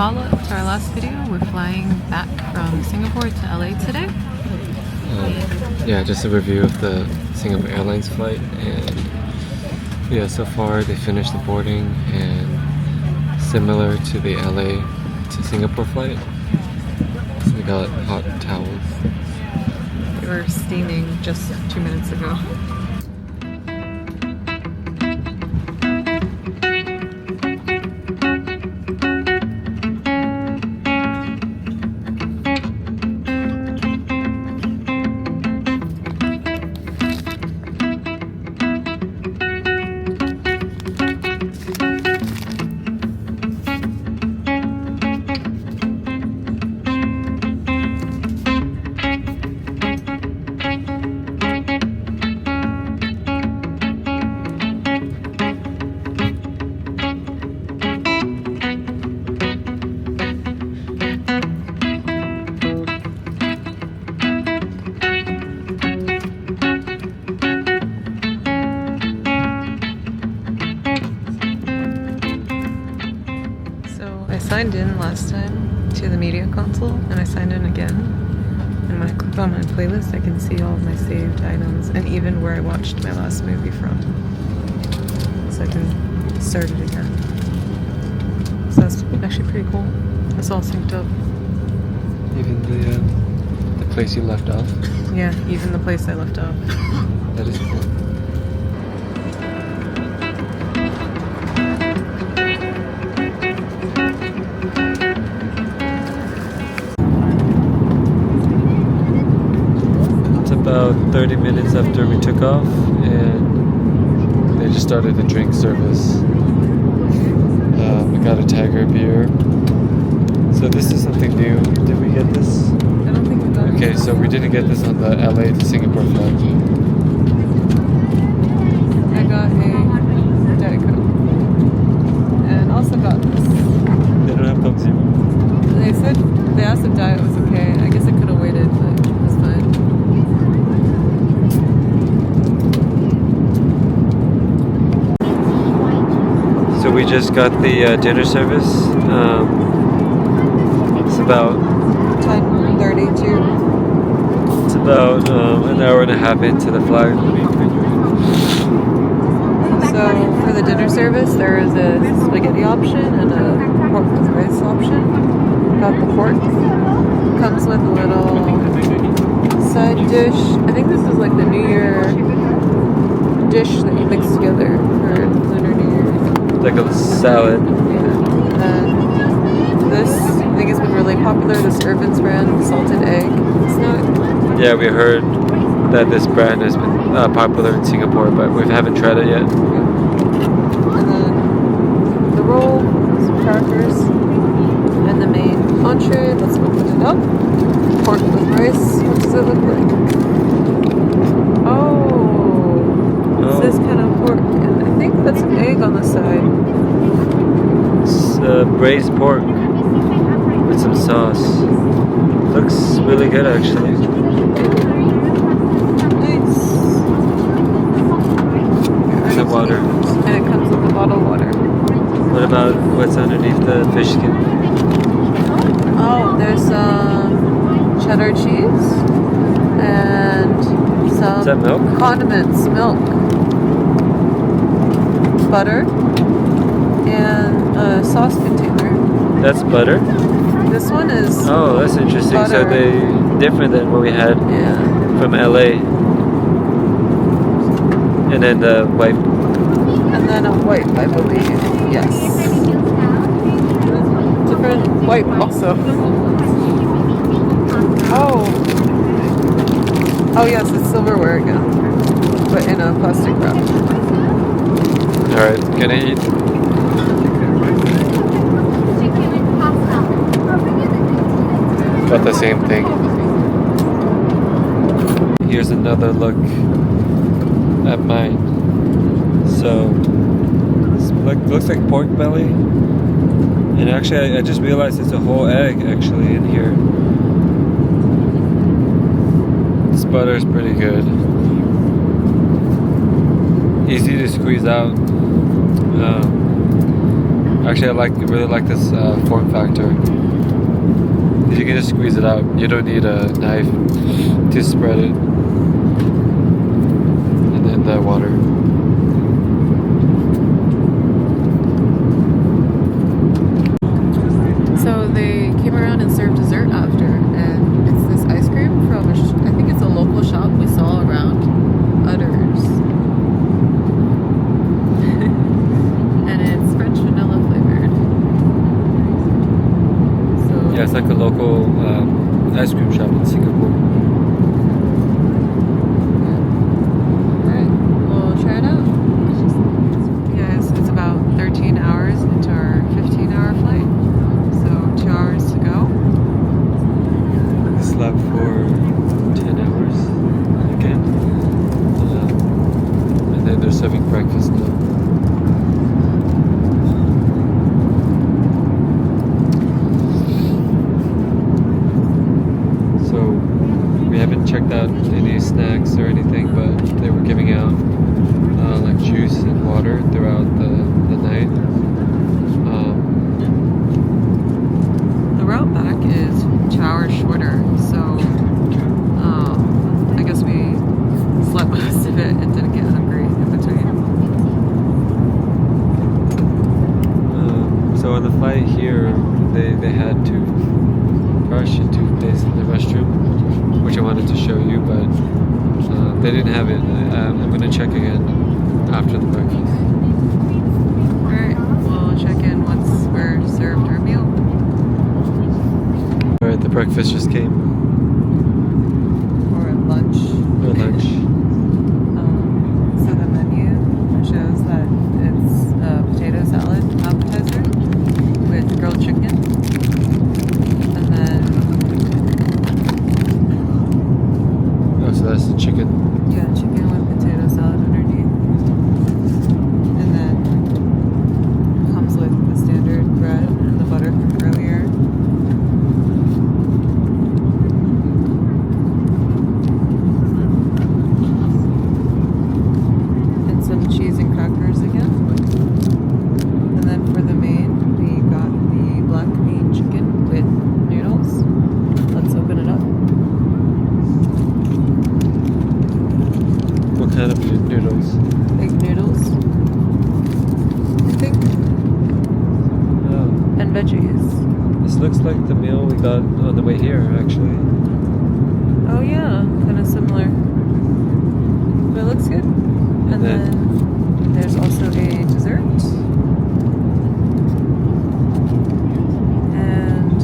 follow-up to our last video. We're flying back from Singapore to LA today. Yeah, just a review of the Singapore Airlines flight, and yeah, so far they finished the boarding and similar to the LA to Singapore flight. So we got hot towels. They were steaming just 2 minutes ago. I signed in last time to the media console, and I signed in again. And when I click on my playlist, I can see all of my saved items and even where I watched my last movie from. So I can start it again. So that's actually pretty cool. It's all synced up. Even the place you left off? Yeah, even the place I left off. That is cool. About 30 minutes after we took off, and they just started the drink service. We got a Tiger beer. So this is something new. Did we get this? I don't think we got it. Okay, so we didn't get this on the LA to Singapore flight. I got a Diet Coke. And also got this. They don't have Coke Zero. They asked if Diet was okay. I guess I could have waited, but it was fine. So we just got the dinner service. It's about 10:32. It's about an hour and a half into the flight. So for the dinner service, there is a spaghetti option and a pork with rice option. Got the pork. Comes with a little side dish. I think this is like the New Year dish that you mix together for Lunar New Year. Like a salad. Yeah. And this, I think, has been really popular. This Irvin's brand salted egg snack. Yeah, we heard that this brand has been popular in Singapore, but we haven't tried it yet. And then the roll, some crackers, and the main entree. Let's open it up. Pork with rice. What does it look like? Oh, this is kind of pork, and I think that's an egg on the side. It's braised pork with some sauce. Looks really good, actually. Nice. And the water. And it comes with the bottled water. What about what's underneath the fish skin? Oh, there's some cheddar cheese and some Is that milk? condiments, milk, butter, and a sauce container. That's butter? This one is Oh, that's interesting. butter. So they different than what we had from LA. And then the white. And then a white, I believe. Yes. Different white also. Oh yes, it's silverware again, but in a plastic wrap. Alright, gonna eat. About the same thing. Here's another look at mine. So, looks like pork belly. And actually, I just realized it's a whole egg actually in here. This butter is pretty good. Easy to squeeze out. Actually, really like this form factor. You can just squeeze it out. You don't need a knife to spread it. And then the water. So they came around and served dessert after, and it's this ice cream from I think it's a local shop we saw around Udders. And it's French vanilla flavored. So Yeah, it's like a local ice cream shop in Singapore. Alright, we'll try it out. Yes, it's about 13 hours into our 15-hour flight. So 2 hours to go. I slept for 10 hours again. And then they're serving breakfast now. So we haven't checked out any snacks or anything, but they were giving out like juice and water throughout the night. The route back is 2 hours shorter, so I guess we slept most of it and didn't get hungry in between. So on the flight here, they had to brush and toothpaste in the restroom, which I wanted to show you, but they didn't have it. I'm going to check again after the breakfast. Alright, we'll check in once we're served our meal. Alright, the breakfast just came. Or lunch. Or lunch. So the menu shows that it's a potato salad appetizer with grilled chicken. And then, Oh, so that's the chicken. yeah, chicken with potato salad underneath. And then comes with the standard bread and the butter from earlier. And some cheese and crackers again. And then for the main, we got the black bean chicken with noodles. Let's open it up. What kind of noodles? Egg noodles, I think, Oh, and veggies. this looks like the meal we got on the way here, actually. Oh yeah, kind of similar. But it looks good. And then there's also a dessert. And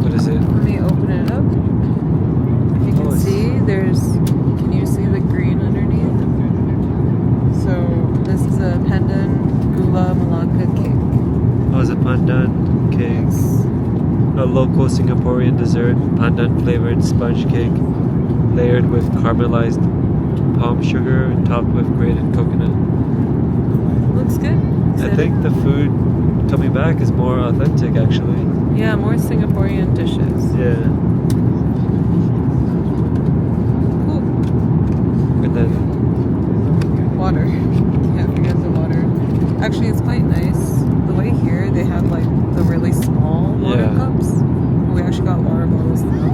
What is it? let me open it up. If you can Oh, it's- see, can you see the green underneath? So this is a pandan gula melaka cake. Oh, it's a pandan cake. A local Singaporean dessert, pandan flavored sponge cake, layered with caramelized palm sugar and topped with grated coconut. Looks good. I think the food coming back is more authentic, actually. Yeah, more Singaporean dishes. Yeah. Cool. And then, Water. Can't forget the water. Actually, it's quite nice. The way here, they have like the really small water Yeah. cups. We actually got water bottles now.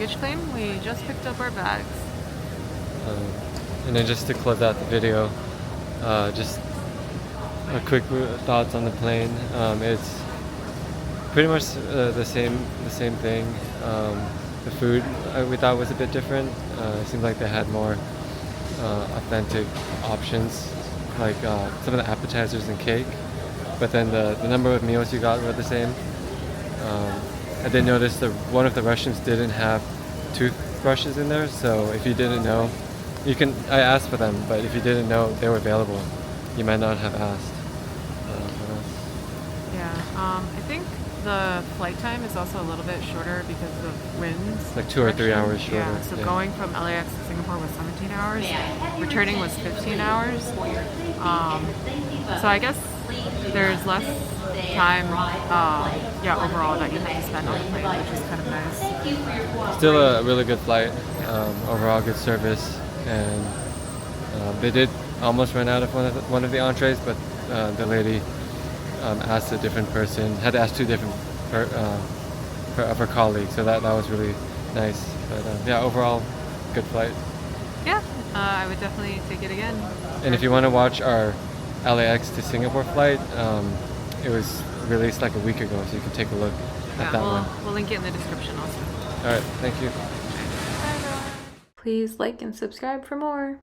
baggage claim. We just picked up our bags. And then just to close out the video, just a quick thoughts on the plane. It's pretty much the same thing. The food we thought was a bit different. It seemed like they had more authentic options, like some of the appetizers and cake. But then the number of meals you got were the same. I did notice that one of the restrooms didn't have toothbrushes in there, so if you didn't know, I asked for them, but if you didn't know they were available, you might not have asked. What else? Yeah, I think the flight time is also a little bit shorter because of winds. Like 2 or 3 hours shorter. Yeah, so going from LAX to Singapore was 17 hours. Returning was 15 hours. So I guess there's less time, overall that you have to spend on the plane, which is kind of nice. Still a really good flight. Overall good service, and they did almost run out of one of the entrees, but the lady asked a different person, had to ask two different of her colleagues, so that was really nice. But yeah, overall good flight. Yeah, I would definitely take it again. And if you want to watch our LAX to Singapore flight, it was released like a week ago, so you can take a look at that one. We'll link it in the description also. Alright, thank you. Please like and subscribe for more.